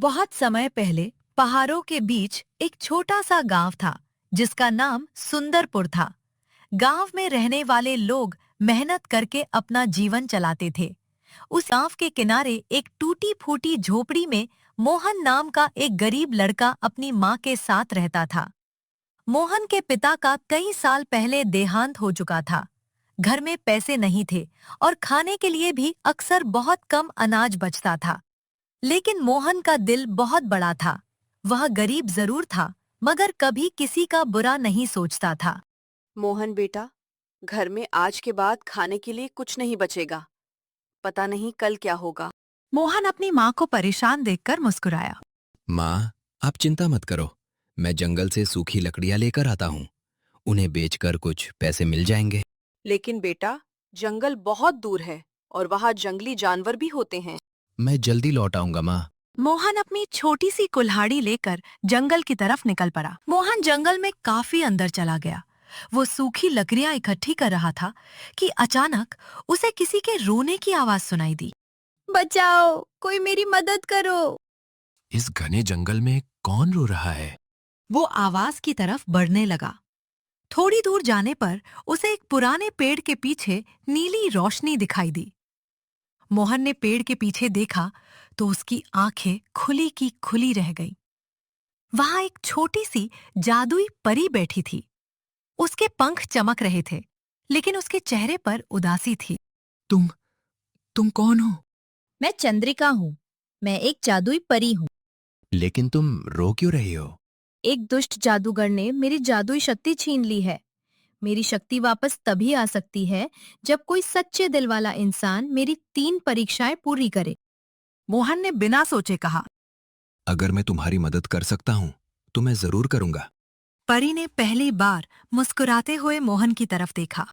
बहुत समय पहले पहाड़ों के बीच एक छोटा सा गांव था जिसका नाम सुंदरपुर था। गांव में रहने वाले लोग मेहनत करके अपना जीवन चलाते थे। उस गांव के किनारे एक टूटी फूटी झोपड़ी में मोहन नाम का एक गरीब लड़का अपनी माँ के साथ रहता था। मोहन के पिता का कई साल पहले देहांत हो चुका था। घर में पैसे नहीं थे और खाने के लिए भी अक्सर बहुत कम अनाज बचता था। लेकिन मोहन का दिल बहुत बड़ा था। वह गरीब जरूर था, मगर कभी किसी का बुरा नहीं सोचता था। मोहन बेटा, घर में आज के बाद खाने के लिए कुछ नहीं बचेगा। पता नहीं कल क्या होगा। मोहन अपनी माँ को परेशान देखकर मुस्कुराया। माँ, आप चिंता मत करो। मैं जंगल से सूखी लकड़ियां लेकर आता हूँ। उन्हें बेचकर कुछ पैसे मिल जाएंगे। लेकिन बेटा, जंगल बहुत दूर है और वहाँ जंगली जानवर भी होते हैं। मैं जल्दी लौट आऊंगा माँ। मोहन अपनी छोटी सी कुल्हाड़ी लेकर जंगल की तरफ निकल पड़ा। मोहन जंगल में काफी अंदर चला गया। वो सूखी लकड़ियां इकट्ठी कर रहा था कि अचानक उसे किसी के रोने की आवाज सुनाई दी। बचाओ, कोई मेरी मदद करो। इस घने जंगल में कौन रो रहा है? वो आवाज की तरफ बढ़ने लगा। थोड़ी दूर जाने पर उसे एक पुराने पेड़ के पीछे नीली रोशनी दिखाई दी। मोहन ने पेड़ के पीछे देखा तो उसकी आंखें खुली की खुली रह गईं। वहां एक छोटी सी जादुई परी बैठी थी। उसके पंख चमक रहे थे, लेकिन उसके चेहरे पर उदासी थी। तुम तुम कौन हो? मैं चंद्रिका हूँ। मैं एक जादुई परी हूँ। लेकिन तुम रो क्यों रही हो? एक दुष्ट जादूगर ने मेरी जादुई शक्ति छीन ली है। मेरी शक्ति वापस तभी आ सकती है जब कोई सच्चे दिल वाला इंसान मेरी 3 परीक्षाएं पूरी करे। मोहन ने बिना सोचे कहा। अगर मैं तुम्हारी मदद कर सकता हूँ तो मैं जरूर करूंगा। परी ने पहली बार मुस्कुराते हुए मोहन की तरफ देखा।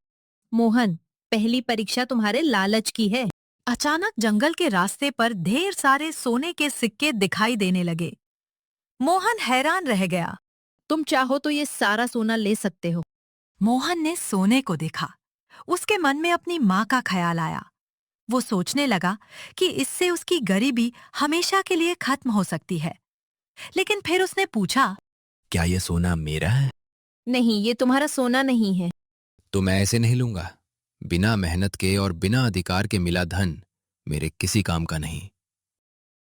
मोहन, पहली परीक्षा तुम्हारे लालच की है। अचानक जंगल के रास्ते पर ढेर सारे सोने के सिक्के दिखाई देने लगे। मोहन हैरान रह गया। तुम चाहो तो ये सारा सोना ले सकते हो। मोहन ने सोने को देखा। उसके मन में अपनी माँ का ख्याल आया। वो सोचने लगा कि इससे उसकी गरीबी हमेशा के लिए खत्म हो सकती है। लेकिन फिर उसने पूछा, क्या ये सोना मेरा है? नहीं, ये तुम्हारा सोना नहीं है। तो मैं ऐसे नहीं लूंगा। बिना मेहनत के और बिना अधिकार के मिला धन मेरे किसी काम का नहीं।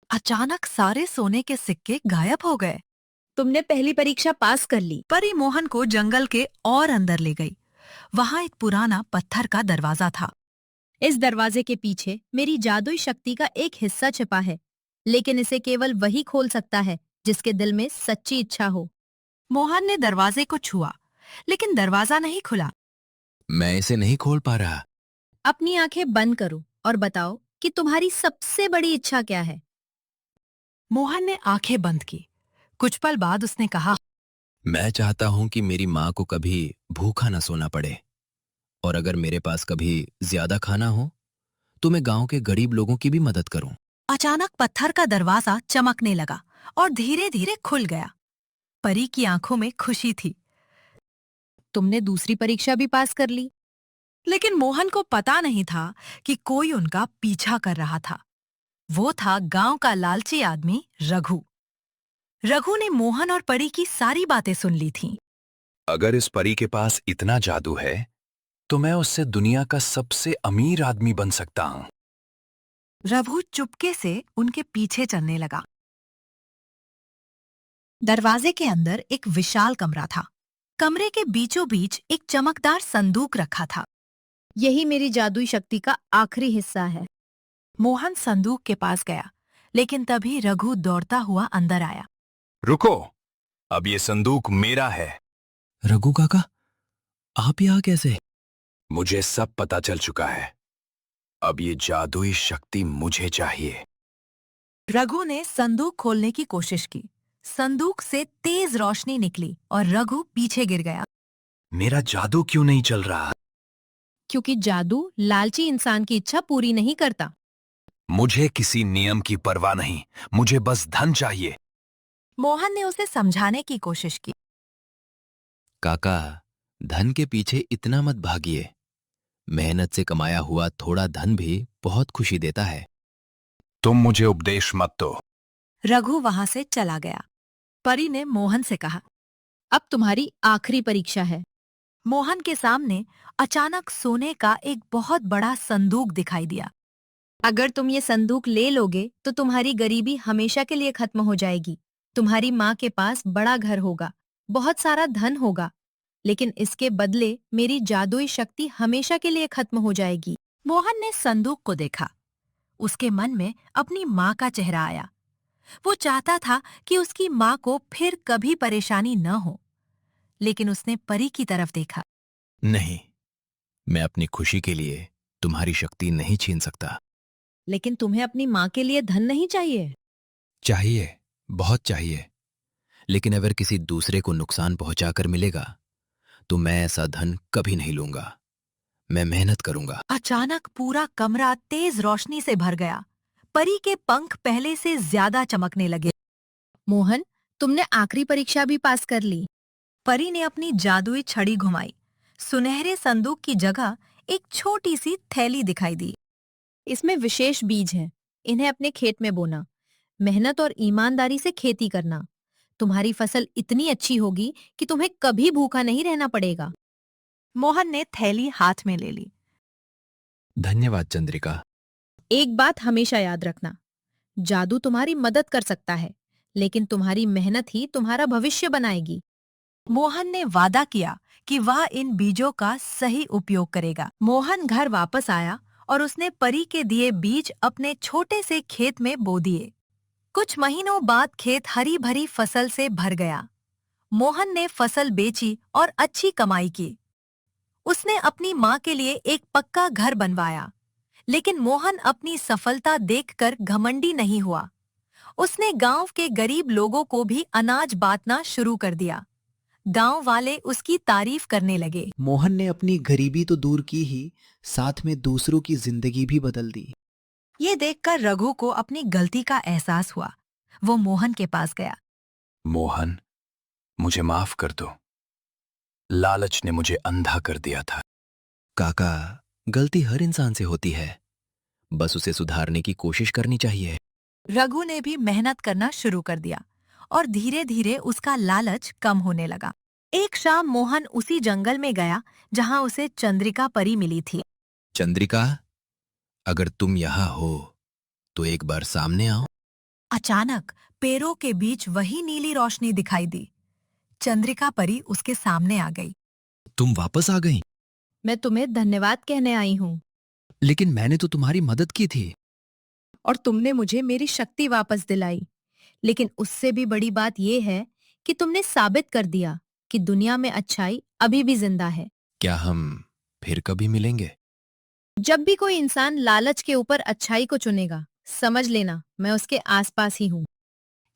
अचानक सारे सोने के सिक्के गायब हो गए। तुमने पहली परीक्षा पास कर ली। परी मोहन को जंगल के और अंदर ले गई। वहां एक पुराना पत्थर का दरवाजा था। इस दरवाजे के पीछे मेरी जादुई शक्ति का एक हिस्सा छिपा है, लेकिन इसे केवल वही खोल सकता है जिसके दिल में सच्ची इच्छा हो। मोहन ने दरवाजे को छुआ, लेकिन दरवाजा नहीं खुला। मैं इसे नहीं खोल पा रहा। अपनी आंखें बंद करो और बताओ कि तुम्हारी सबसे बड़ी इच्छा क्या है। मोहन ने आंखें बंद की। कुछ पल बाद उसने कहा, मैं चाहता हूं कि मेरी माँ को कभी भूखा न सोना पड़े, और अगर मेरे पास कभी ज्यादा खाना हो तो मैं गांव के गरीब लोगों की भी मदद करूं। अचानक पत्थर का दरवाजा चमकने लगा और धीरे धीरे खुल गया। परी की आंखों में खुशी थी। तुमने दूसरी परीक्षा भी पास कर ली। लेकिन मोहन को पता नहीं था कि कोई उनका पीछा कर रहा था। वो था गांव का लालची आदमी रघु। रघु ने मोहन और परी की सारी बातें सुन ली थीं। अगर इस परी के पास इतना जादू है तो मैं उससे दुनिया का सबसे अमीर आदमी बन सकता हूं। रघु चुपके से उनके पीछे चलने लगा। दरवाजे के अंदर एक विशाल कमरा था। कमरे के बीचों बीच एक चमकदार संदूक रखा था। यही मेरी जादुई शक्ति का आखिरी हिस्सा है। मोहन संदूक के पास गया, लेकिन तभी रघु दौड़ता हुआ अंदर आया। रुको, अब ये संदूक मेरा है। रघु काका, आप यहाँ कैसे? मुझे सब पता चल चुका है। अब ये जादुई शक्ति मुझे चाहिए। रघु ने संदूक खोलने की कोशिश की। संदूक से तेज रोशनी निकली और रघु पीछे गिर गया। मेरा जादू क्यों नहीं चल रहा? क्योंकि जादू लालची इंसान की इच्छा पूरी नहीं करता। मुझे किसी नियम की परवाह नहीं, मुझे बस धन चाहिए। मोहन ने उसे समझाने की कोशिश की। काका, धन के पीछे इतना मत भागिए। मेहनत से कमाया हुआ थोड़ा धन भी बहुत खुशी देता है। तुम मुझे उपदेश मत दो। रघु वहां से चला गया। परी ने मोहन से कहा, अब तुम्हारी आखिरी परीक्षा है। मोहन के सामने अचानक सोने का एक बहुत बड़ा संदूक दिखाई दिया। अगर तुम ये संदूक ले लोगे तो तुम्हारी गरीबी हमेशा के लिए खत्म हो जाएगी। तुम्हारी माँ के पास बड़ा घर होगा, बहुत सारा धन होगा, लेकिन इसके बदले मेरी जादुई शक्ति हमेशा के लिए खत्म हो जाएगी। मोहन ने संदूक को देखा। उसके मन में अपनी माँ का चेहरा आया। वो चाहता था कि उसकी माँ को फिर कभी परेशानी न हो, लेकिन उसने परी की तरफ देखा। नहीं, मैं अपनी खुशी के लिए तुम्हारी शक्ति नहीं छीन सकता। लेकिन तुम्हें अपनी माँ के लिए धन नहीं चाहिए? चाहिए, बहुत चाहिए, लेकिन अगर किसी दूसरे को नुकसान पहुंचाकर मिलेगा तो मैं ऐसा धन कभी नहीं लूंगा। मैं मेहनत करूंगा। अचानक पूरा कमरा तेज रोशनी से भर गया। परी के पंख पहले से ज्यादा चमकने लगे। मोहन, तुमने आखिरी परीक्षा भी पास कर ली। परी ने अपनी जादुई छड़ी घुमाई। सुनहरे संदूक की जगह एक छोटी सी थैली दिखाई दी। इसमें विशेष बीज हैं। इन्हें अपने खेत में बोना। मेहनत और ईमानदारी से खेती करना। तुम्हारी फसल इतनी अच्छी होगी कि तुम्हें कभी भूखा नहीं रहना पड़ेगा। मोहन ने थैली हाथ में ले ली। धन्यवाद चंद्रिका। एक बात हमेशा याद रखना, जादू तुम्हारी मदद कर सकता है, लेकिन तुम्हारी मेहनत ही तुम्हारा भविष्य बनाएगी। मोहन ने वादा किया कि वह इन बीजों का सही उपयोग करेगा। मोहन घर वापस आया और उसने परी के दिए बीज अपने छोटे से खेत में बो दिए। कुछ महीनों बाद खेत हरी भरी फसल से भर गया। मोहन ने फसल बेची और अच्छी कमाई की। उसने अपनी माँ के लिए एक पक्का घर बनवाया, लेकिन मोहन अपनी सफलता देखकर घमंडी नहीं हुआ। उसने गांव के गरीब लोगों को भी अनाज बांटना शुरू कर दिया। गांव वाले उसकी तारीफ करने लगे। मोहन ने अपनी गरीबी तो दूर की ही, साथ में दूसरों की जिंदगी भी बदल दी। ये देखकर रघु को अपनी गलती का एहसास हुआ। वो मोहन के पास गया। मोहन, मुझे माफ कर दो। लालच ने मुझे अंधा कर दिया था। काका, गलती हर इंसान से होती है, बस उसे सुधारने की कोशिश करनी चाहिए। रघु ने भी मेहनत करना शुरू कर दिया और धीरे धीरे उसका लालच कम होने लगा। एक शाम मोहन उसी जंगल में गया जहां उसे चंद्रिका परी मिली थी। चंद्रिका, अगर तुम यहाँ हो तो एक बार सामने आओ। अचानक पेड़ों के बीच वही नीली रोशनी दिखाई दी। चंद्रिका परी उसके सामने आ गई। तुम वापस आ गई? मैं तुम्हें धन्यवाद कहने आई हूँ। लेकिन मैंने तो तुम्हारी मदद की थी। और तुमने मुझे मेरी शक्ति वापस दिलाई। लेकिन उससे भी बड़ी बात यह है कि तुमने साबित कर दिया कि दुनिया में अच्छाई अभी भी जिंदा है। क्या हम फिर कभी मिलेंगे? जब भी कोई इंसान लालच के ऊपर अच्छाई को चुनेगा, समझ लेना मैं उसके आसपास ही हूँ।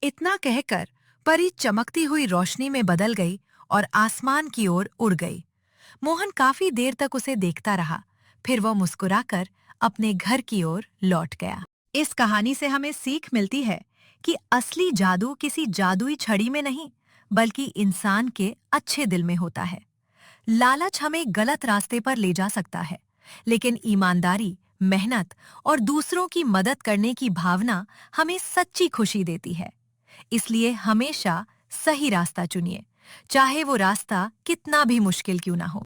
इतना कहकर परी चमकती हुई रोशनी में बदल गई और आसमान की ओर उड़ गई। मोहन काफी देर तक उसे देखता रहा, फिर वो मुस्कुराकर अपने घर की ओर लौट गया। इस कहानी से हमें सीख मिलती है कि असली जादू किसी जादुई छड़ी में नहीं, बल्कि इंसान के अच्छे दिल में होता है। लालच हमें गलत रास्ते पर ले जा सकता है, लेकिन ईमानदारी, मेहनत और दूसरों की मदद करने की भावना हमें सच्ची खुशी देती है। इसलिए हमेशा सही रास्ता चुनिए, चाहे वो रास्ता कितना भी मुश्किल क्यों ना हो।